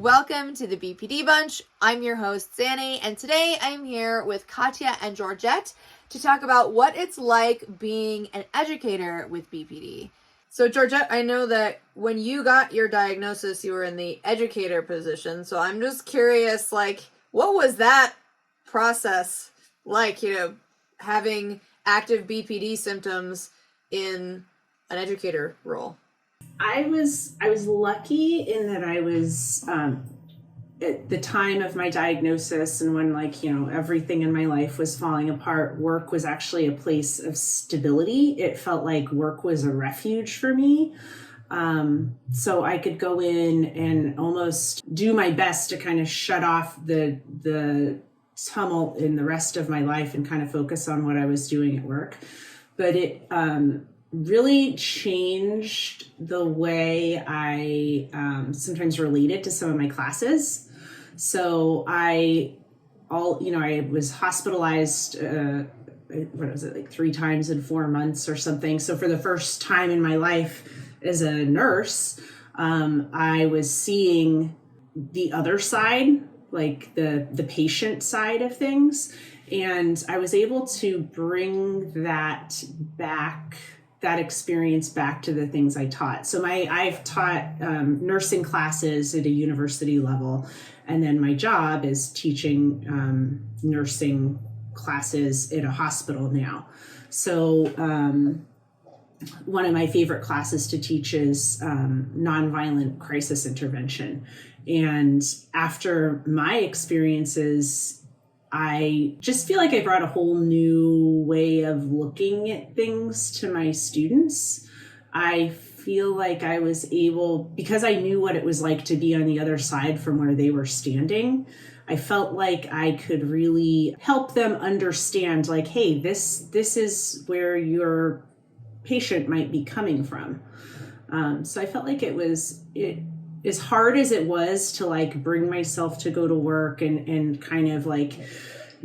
Welcome to the BPD Bunch. I'm your host, Xannie, and today I'm here with Katja and Georgette to talk about what it's like being an educator with BPD. So Georgette, I know that when you got your diagnosis, you were in the educator position. So I'm just curious, what was that process like, having active BPD symptoms in an educator role? I was lucky in that I was at the time of my diagnosis and when everything in my life was falling apart, work was actually a place of stability. It felt like work was a refuge for me. So I could go in and almost do my best to kind of shut off the tumult in the rest of my life and kind of focus on what I was doing at work. But it really changed the way I sometimes related to some of my classes. So I was hospitalized, 3 times in 4 months or something. So for the first time in my life as a nurse, I was seeing the other side, like the patient side of things. And I was able to bring that experience back to the things I taught. So I've taught nursing classes at a university level, and then my job is teaching nursing classes at a hospital now. So one of my favorite classes to teach is nonviolent crisis intervention. And after my experiences, I just feel like I brought a whole new way of looking at things to my students. I feel like I was able, because I knew what it was like to be on the other side from where they were standing, I felt like I could really help them understand, hey, this is where your patient might be coming from. So I felt like it as hard as it was to bring myself to go to work and kind of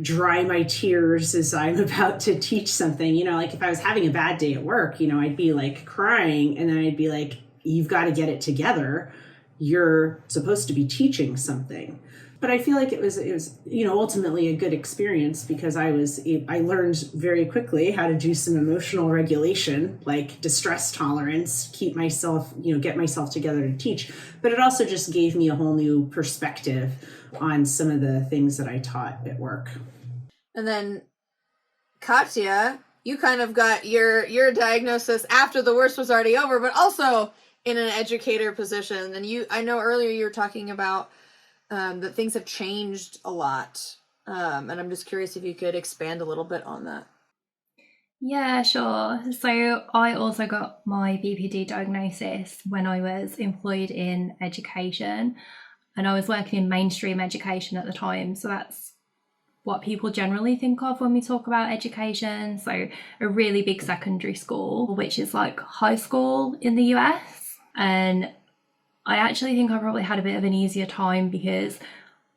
dry my tears as I'm about to teach something, if I was having a bad day at work, I'd be crying, and then I'd be you've got to get it together. You're supposed to be teaching something. But I feel like it was ultimately a good experience because I learned very quickly how to do some emotional regulation, like distress tolerance, keep myself, get myself together to teach. But it also just gave me a whole new perspective on some of the things that I taught at work. And then Katja, you kind of got your diagnosis after the worst was already over, but also in an educator position. And I know earlier you were talking about that things have changed a lot. And I'm just curious if you could expand a little bit on that. Yeah, sure. So I also got my BPD diagnosis when I was employed in education, and I was working in mainstream education at the time. So that's what people generally think of when we talk about education. So a really big secondary school, which is like high school in the US. And I actually think I probably had a bit of an easier time because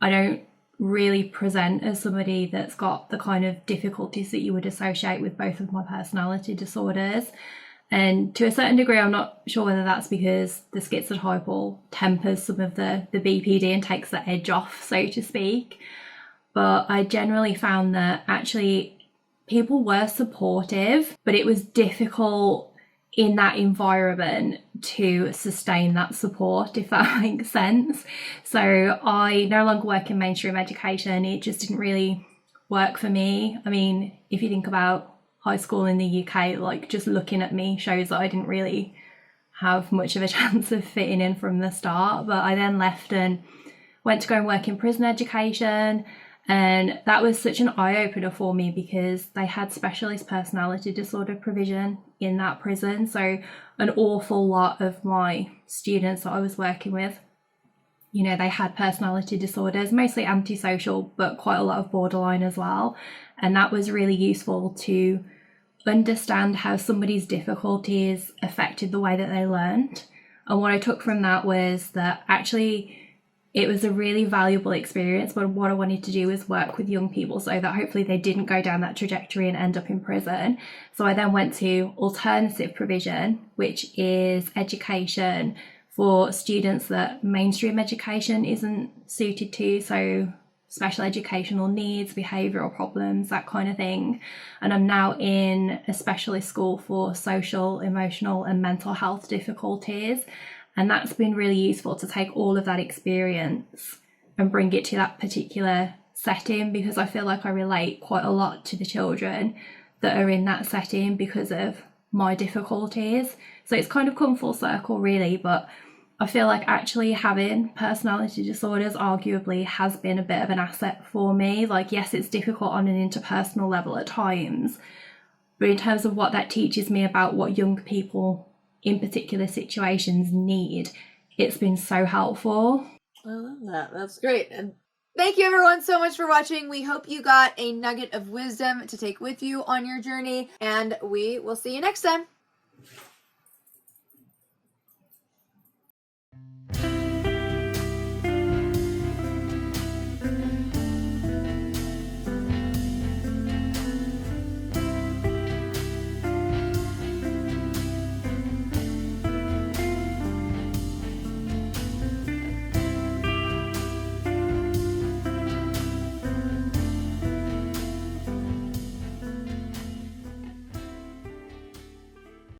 I don't really present as somebody that's got the kind of difficulties that you would associate with both of my personality disorders. And to a certain degree, I'm not sure whether that's because the schizotypal tempers some of the BPD and takes the edge off, so to speak. But I generally found that actually people were supportive, but it was difficult in that environment to sustain that support, if that makes sense. So I no longer work in mainstream education. It just didn't really work for me. I mean, if you think about high school in the UK, just looking at me shows that I didn't really have much of a chance of fitting in from the start. But I then left and went to go and work in prison education. And that was such an eye-opener for me because they had specialist personality disorder provision in that prison. So an awful lot of my students that I was working with, they had personality disorders, mostly antisocial, but quite a lot of borderline as well. And that was really useful to understand how somebody's difficulties affected the way that they learned. And what I took from that was that actually it was a really valuable experience, but what I wanted to do was work with young people so that hopefully they didn't go down that trajectory and end up in prison. So I then went to alternative provision, which is education for students that mainstream education isn't suited to, so special educational needs, behavioural problems, that kind of thing. And I'm now in a specialist school for social, emotional and mental health difficulties. And that's been really useful to take all of that experience and bring it to that particular setting, because I feel like I relate quite a lot to the children that are in that setting because of my difficulties. So it's kind of come full circle really, but I feel like actually having personality disorders arguably has been a bit of an asset for me. Like, yes, it's difficult on an interpersonal level at times, but in terms of what that teaches me about what young people in particular situations need, it's been so helpful. I love that. That's great. And thank you everyone so much for watching. We hope you got a nugget of wisdom to take with you on your journey, and we will see you next time.